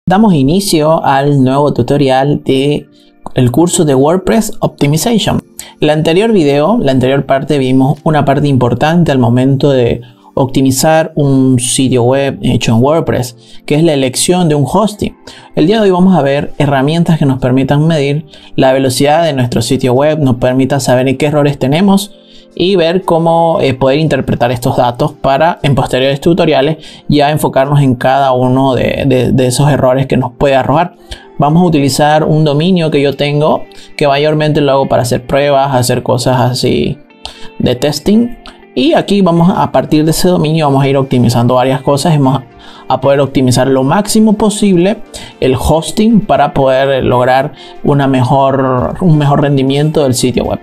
Damos inicio al nuevo tutorial de el curso de WordPress Optimization. En el anterior video, la anterior parte, vimos una parte importante al momento de optimizar un sitio web hecho en WordPress, que es la elección de un hosting. El día de hoy vamos a ver herramientas que nos permitan medir la velocidad de nuestro sitio web, nos permita saber qué errores tenemos y ver cómo poder interpretar estos datos para en posteriores tutoriales ya enfocarnos en cada uno de esos errores que nos puede arrojar. Vamos a utilizar un dominio que yo tengo, que mayormente lo hago para hacer pruebas, hacer cosas así de testing. Y aquí vamos a partir de ese dominio vamos a ir optimizando varias cosas y vamos a poder optimizar lo máximo posible el hosting para poder lograr un mejor rendimiento del sitio web.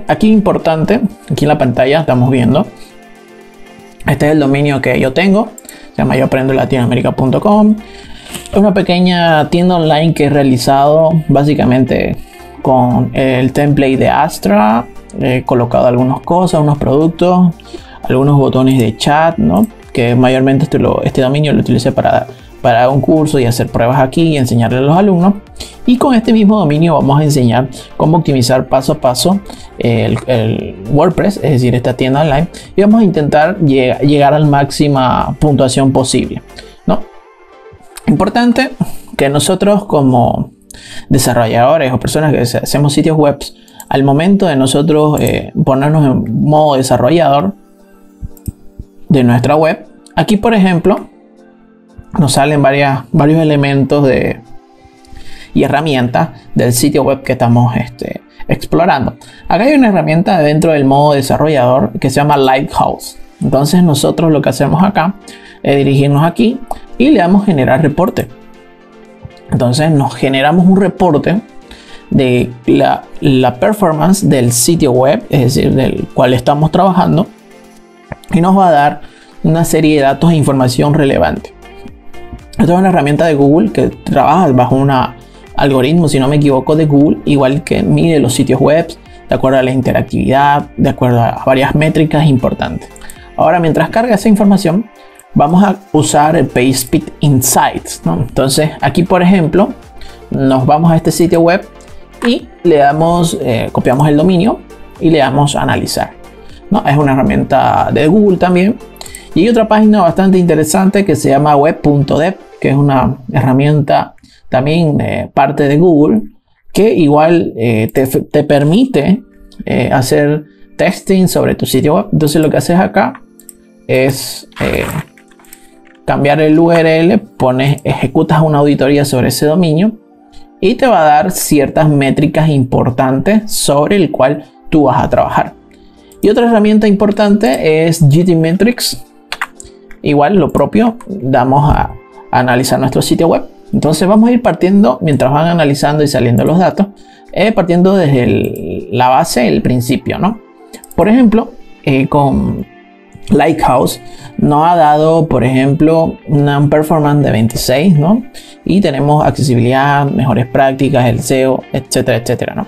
Aquí importante, aquí en la pantalla estamos viendo, este es el dominio que yo tengo, se llama yoaprendolatinoamerica.com. Es una pequeña tienda online que he realizado básicamente con el template de Astra. He colocado algunas cosas, unos productos, algunos botones de chat, ¿no? Que mayormente este dominio lo utilicé para un curso y hacer pruebas aquí y enseñarle a los alumnos. Y con este mismo dominio vamos a enseñar cómo optimizar paso a paso el WordPress, es decir, esta tienda online, y vamos a intentar llegar a la máxima puntuación posible, ¿no? Importante que nosotros como desarrolladores o personas que hacemos sitios web, al momento de nosotros ponernos en modo desarrollador de nuestra web, aquí por ejemplo nos salen varios elementos y herramientas del sitio web que estamos explorando. Acá hay una herramienta dentro del modo desarrollador que se llama Lighthouse. Entonces nosotros lo que hacemos acá es dirigirnos aquí y le damos generar reporte. Entonces nos generamos un reporte de la performance del sitio web, es decir, del cual estamos trabajando, y nos va a dar una serie de datos e información relevante. Esta es una herramienta de Google que trabaja bajo un algoritmo, si no me equivoco, de Google, igual que mide los sitios web de acuerdo a la interactividad, de acuerdo a varias métricas importantes. Ahora, mientras carga esa información, vamos a usar el PageSpeed Insights, ¿no? Entonces, aquí por ejemplo, nos vamos a este sitio web y le damos, copiamos el dominio y le damos a analizar, ¿no? Es una herramienta de Google también. Y hay otra página bastante interesante que se llama web.dev, que es una herramienta también parte de Google, que igual te permite hacer testing sobre tu sitio web. Entonces lo que haces acá es cambiar el URL, ejecutas una auditoría sobre ese dominio y te va a dar ciertas métricas importantes sobre el cual tú vas a trabajar. Y otra herramienta importante es GTmetrix. Igual lo propio, damos a analizar nuestro sitio web. Entonces vamos a ir partiendo, mientras van analizando y saliendo los datos, partiendo desde la base, el principio, ¿no? Por ejemplo, con Lighthouse nos ha dado, por ejemplo, una performance de 26, ¿no? Y tenemos accesibilidad, mejores prácticas, el SEO, etcétera, etcétera, ¿no?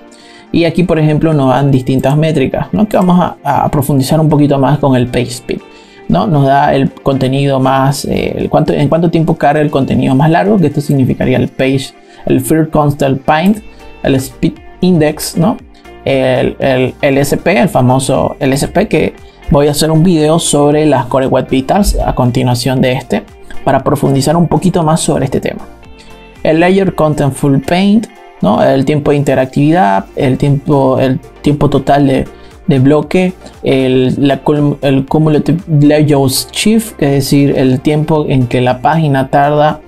Y aquí, por ejemplo, nos dan distintas métricas, ¿no? Que vamos a profundizar un poquito más con el PageSpeed, ¿no? Nos da el contenido más, en cuánto tiempo carga el contenido más largo, que esto significaría el First Constant Paint, el Speed Index, ¿no? El LSP, el famoso LSP, que voy a hacer un video sobre las Core Web Vitals a continuación de para profundizar un poquito más sobre este tema. El Layer Contentful Paint, ¿no? El tiempo de interactividad, el tiempo total de bloque, el Cumulative Layout Shift, que es decir, el tiempo en que la página tarda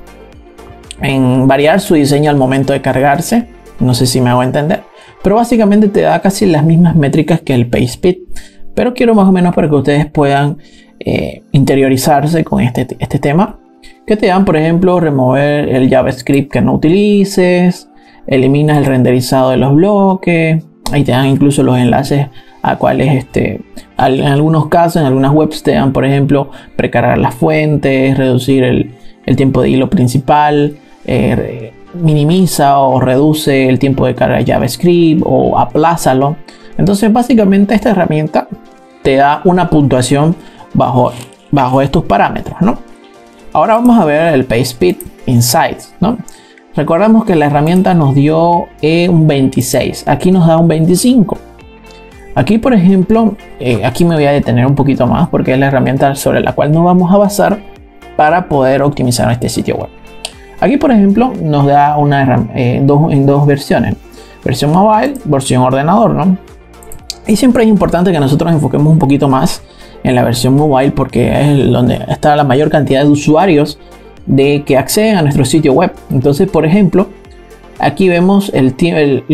en variar su diseño al momento de cargarse. No sé si me hago entender, pero básicamente te da casi las mismas métricas que el PageSpeed, pero quiero más o menos para que ustedes puedan interiorizarse con este tema, que te dan, por ejemplo, remover el JavaScript que no utilices, eliminas el renderizado de los bloques, ahí te dan incluso los enlaces a cuáles en algunos casos, en algunas webs te dan, por ejemplo, precargar las fuentes, reducir el tiempo de hilo principal, minimiza o reduce el tiempo de carga de JavaScript o aplázalo. Entonces básicamente esta herramienta te da una puntuación bajo estos parámetros, ¿no? Ahora vamos a ver el PageSpeed. Insights, ¿no? Recordamos que la herramienta nos dio un 26, aquí nos da un 25. Aquí, por ejemplo, aquí me voy a detener un poquito más porque es la herramienta sobre la cual nos vamos a basar para poder optimizar este sitio web. Aquí, por ejemplo, nos da en dos versiones, versión mobile, versión ordenador, ¿no? Y siempre es importante que nosotros enfoquemos un poquito más en la versión mobile porque es donde está la mayor cantidad de usuarios que acceden a nuestro sitio web. Entonces, por ejemplo, aquí vemos el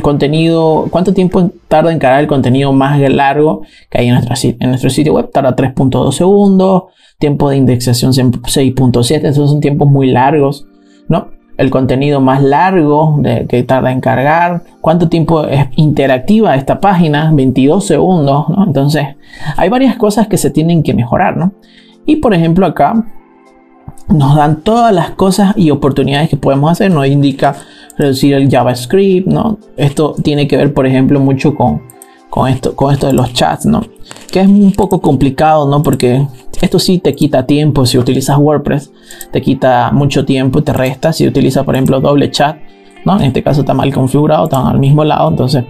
contenido, cuánto tiempo tarda en cargar el contenido más largo que hay en nuestro sitio web. Tarda 3.2 segundos, tiempo de indexación 6.7, esos son tiempos muy largos, ¿no? El contenido más largo que tarda en cargar, cuánto tiempo es interactiva esta página, 22 segundos, ¿no? Entonces, hay varias cosas que se tienen que mejorar, ¿no? Y por ejemplo acá nos dan todas las cosas y oportunidades que podemos hacer, nos indica reducir el JavaScript, ¿no? Esto tiene que ver, por ejemplo, mucho con esto de los chats, ¿no? Que es un poco complicado, ¿no? Porque esto sí te quita tiempo. Si utilizas WordPress, te quita mucho tiempo y te resta. Si utilizas, por ejemplo, doble chat, ¿no? En este caso está mal configurado, están al mismo lado. Entonces,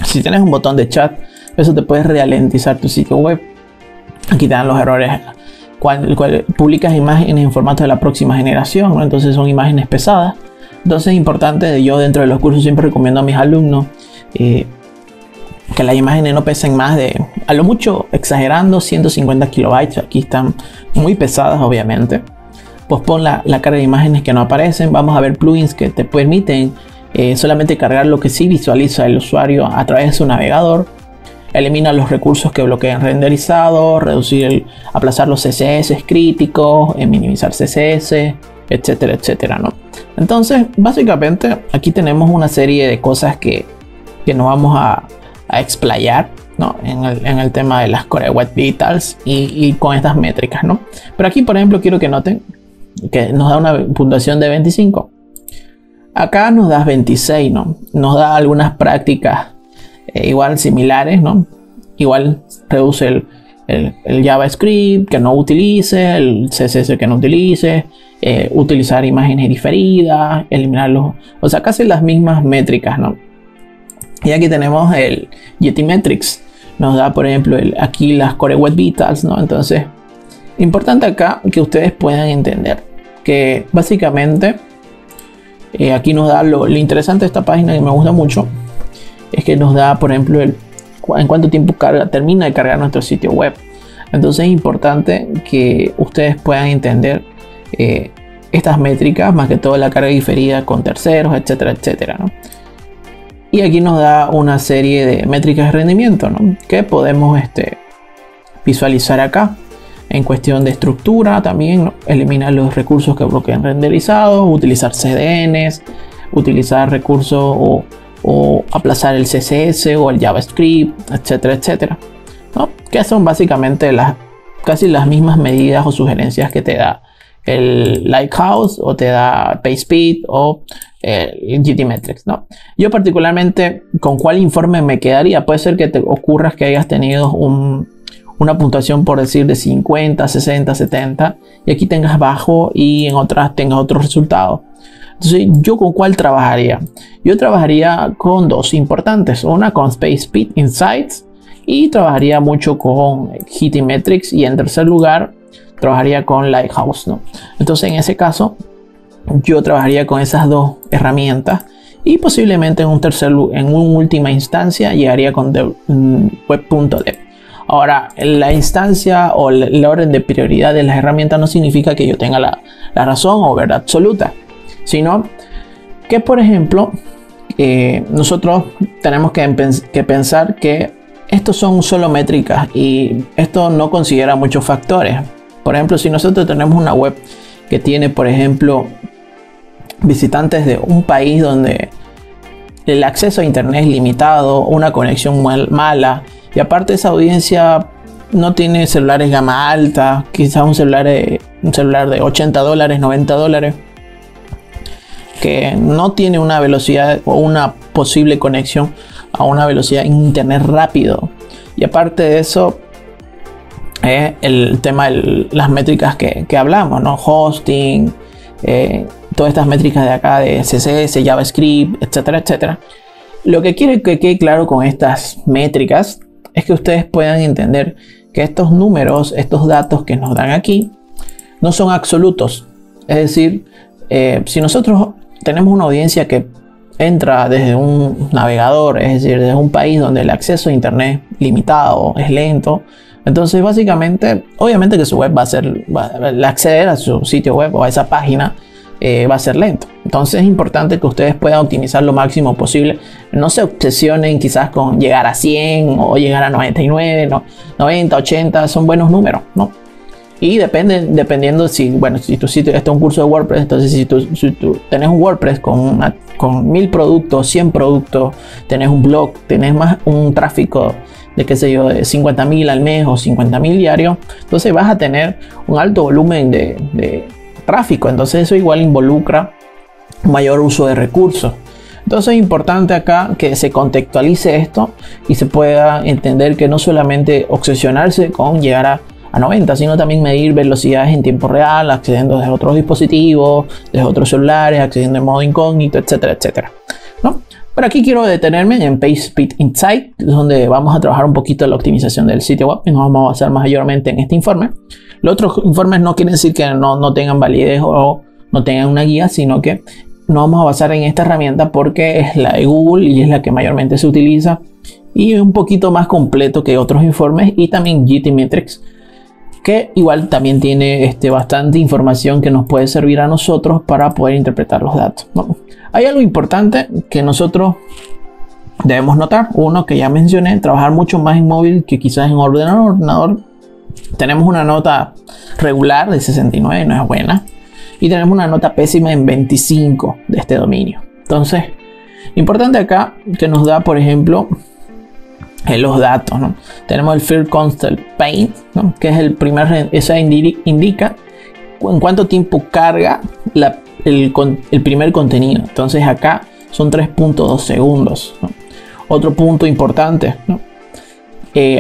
si tienes un botón de chat, eso te puede ralentizar tu sitio web. Aquí te dan los errores. Cuando publicas imágenes en formato de la próxima generación, ¿no? Entonces son imágenes pesadas. Entonces es importante, yo dentro de los cursos siempre recomiendo a mis alumnos que las imágenes no pesen más de, a lo mucho exagerando, 150 kilobytes. Aquí están muy pesadas, obviamente. Pues pon la carga de imágenes que no aparecen. Vamos a ver plugins que te permiten solamente cargar lo que sí visualiza el usuario a través de su navegador. Elimina los recursos que bloquean renderizado, aplazar los CSS críticos, minimizar CSS, etcétera, etcétera, ¿no? Entonces, básicamente, aquí tenemos una serie de cosas que nos vamos a explayar, ¿no? en el tema de las Core Web Vitals y con estas métricas, ¿no? Pero aquí, por ejemplo, quiero que noten que nos da una puntuación de 25. Acá nos da 26, ¿no? Nos da algunas prácticas igual similares, ¿no? Igual reduce el JavaScript que no utilice, el CSS que no utilice, utilizar imágenes diferidas, eliminarlos, o sea, casi las mismas métricas, ¿no? Y aquí tenemos el GTmetrix, nos da, por ejemplo, aquí las Core Web Vitals, ¿no? Entonces, importante acá que ustedes puedan entender que básicamente aquí nos da lo interesante de esta página que me gusta mucho. Es que nos da, por ejemplo, en cuánto tiempo termina de cargar nuestro sitio web. Entonces es importante que ustedes puedan entender estas métricas, más que todo la carga diferida con terceros, etcétera, etcétera, ¿no? Y aquí nos da una serie de métricas de rendimiento, ¿no? Que podemos visualizar acá. En cuestión de estructura también, ¿no? Eliminar los recursos que bloquean renderizados, utilizar CDNs, utilizar recursos o aplazar el CSS o el JavaScript, etcétera, etcétera, ¿no? Que son básicamente casi las mismas medidas o sugerencias que te da el Lighthouse o te da PageSpeed o el GTmetrix, ¿no? Yo particularmente, ¿con cuál informe me quedaría? Puede ser que te ocurra que hayas tenido una puntuación, por decir, de 50, 60, 70 y aquí tengas bajo y en otras tengas otros resultados. Entonces, ¿yo con cuál trabajaría? Yo trabajaría con dos importantes. Una con PageSpeed Insights y trabajaría mucho con GTmetrix, y en tercer lugar trabajaría con Lighthouse, ¿no? Entonces, en ese caso, yo trabajaría con esas dos herramientas y posiblemente en una última instancia llegaría con web.dev. Ahora, la instancia o el orden de prioridad de las herramientas no significa que yo tenga la razón o verdad absoluta, sino que, por ejemplo, nosotros tenemos que pensar que estos son solo métricas y esto no considera muchos factores. Por ejemplo, si nosotros tenemos una web que tiene, por ejemplo, visitantes de un país donde el acceso a internet es limitado, una conexión mala, y aparte esa audiencia no tiene celulares gama alta, quizás un celular de $80, $90, que no tiene una velocidad o una posible conexión a una velocidad en internet rápido. Y aparte de eso, el tema de las métricas que hablamos, ¿no? Hosting, todas estas métricas de acá de CSS, JavaScript, etcétera, etcétera. Lo que quiero que quede claro con estas métricas es que ustedes puedan entender que estos números, estos datos que nos dan aquí, no son absolutos. Es decir, si nosotros tenemos una audiencia que entra desde un navegador, es decir, desde un país donde el acceso a internet es limitado, es lento, entonces básicamente, obviamente que su web el acceder a su sitio web o a esa página va a ser lento. Entonces es importante que ustedes puedan optimizar lo máximo posible. No se obsesionen quizás con llegar a 100 o llegar a 99, ¿no? 90, 80, son buenos números, ¿no? Y dependiendo si tu sitio, esto es un curso de WordPress, entonces si tú tenés un WordPress con 1000 productos, 100 productos, tenés un blog, tenés más un tráfico de qué sé yo, de 50.000 al mes o 50.000 diarios, entonces vas a tener un alto volumen de tráfico. Entonces eso igual involucra mayor uso de recursos. Entonces es importante acá que se contextualice esto y se pueda entender que no solamente obsesionarse con llegar a 90, sino también medir velocidades en tiempo real, accediendo desde otros dispositivos, desde otros celulares, accediendo en modo incógnito, etcétera, etcétera, ¿no? Pero aquí quiero detenerme en PageSpeed Insight, donde vamos a trabajar un poquito la optimización del sitio web y nos vamos a basar mayormente en este informe. Los otros informes no quieren decir que no tengan validez o no tengan una guía, sino que nos vamos a basar en esta herramienta porque es la de Google y es la que mayormente se utiliza y es un poquito más completo que otros informes, y también GTmetrix, que igual también tiene bastante información que nos puede servir a nosotros para poder interpretar los datos, ¿no? Hay algo importante que nosotros debemos notar. Uno que ya mencioné, trabajar mucho más en móvil que quizás en ordenador. Tenemos una nota regular de 69, no es buena, y tenemos una nota pésima en 25 de este dominio. Entonces, importante acá que nos da, por ejemplo, los datos, ¿no? Tenemos el First Constant Paint, ¿no? Que es el primer, esa indica en cuánto tiempo carga el primer contenido. Entonces acá son 3.2 segundos, ¿no? Otro punto importante, ¿no?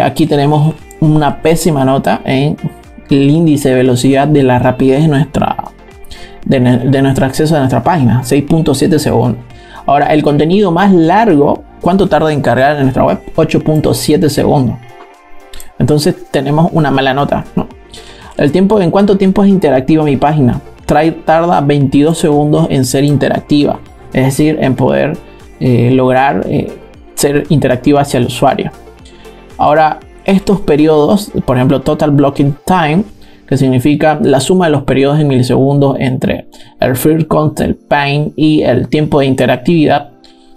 Aquí tenemos una pésima nota en el índice de velocidad de la rapidez de nuestro acceso a nuestra página, 6.7 segundos. Ahora, el contenido más largo, ¿cuánto tarda en cargar en nuestra web? 8.7 segundos. Entonces tenemos una mala nota, ¿no? ¿En cuánto tiempo es interactiva mi página? Tarda 22 segundos en ser interactiva, es decir, en poder lograr ser interactiva hacia el usuario. Ahora, estos periodos, por ejemplo, Total Blocking Time, que significa la suma de los periodos en milisegundos entre el First Constant Paint y el tiempo de interactividad,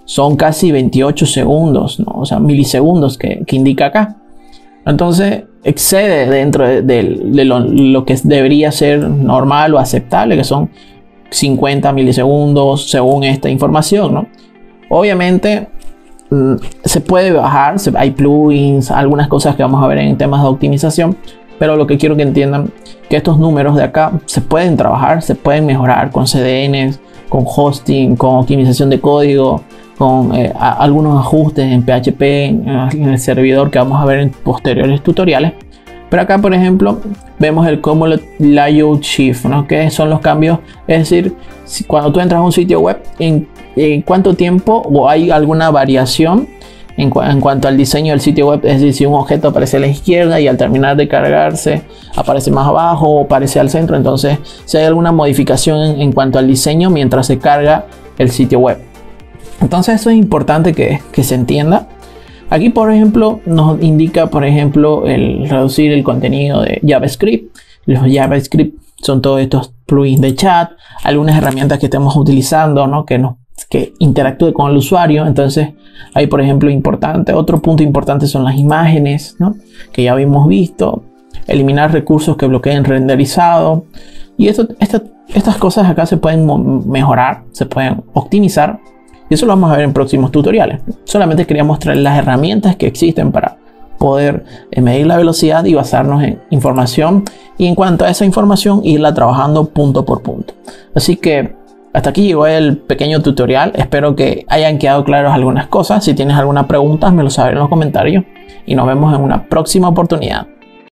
son casi 28 segundos, ¿no? O sea, milisegundos que indica acá. Entonces excede dentro de lo que debería ser normal o aceptable, que son 50 milisegundos según esta información, ¿no? Obviamente se puede bajar, hay plugins, algunas cosas que vamos a ver en temas de optimización, pero lo que quiero que entiendan que estos números de acá se pueden trabajar, se pueden mejorar con CDNs, con hosting, con optimización de código, con algunos ajustes en PHP, en el servidor, que vamos a ver en posteriores tutoriales. Pero acá, por ejemplo, vemos el Cumulative Layout Shift, ¿no? Que son los cambios, es decir, cuando tú entras a un sitio web, en cuánto tiempo o hay alguna variación en cuanto al diseño del sitio web. Es decir, si un objeto aparece a la izquierda y al terminar de cargarse aparece más abajo o aparece al centro, entonces si hay alguna modificación en cuanto al diseño mientras se carga el sitio web. Entonces eso es importante que se entienda. Aquí, por ejemplo, nos indica, por ejemplo, el reducir el contenido de JavaScript. Los JavaScript son todos estos plugins de chat, algunas herramientas que estemos utilizando, ¿no? Que interactúe con el usuario. Entonces, ahí, por ejemplo, otro punto importante son las imágenes, ¿no? Que ya habíamos visto. Eliminar recursos que bloqueen renderizado. Y estas cosas acá se pueden mejorar, se pueden optimizar. Y eso lo vamos a ver en próximos tutoriales. Solamente quería mostrar las herramientas que existen para poder medir la velocidad y basarnos en información. Y en cuanto a esa información, irla trabajando punto por punto. Así que hasta aquí llegó el pequeño tutorial. Espero que hayan quedado claras algunas cosas. Si tienes alguna pregunta, me lo sabes en los comentarios. Y nos vemos en una próxima oportunidad.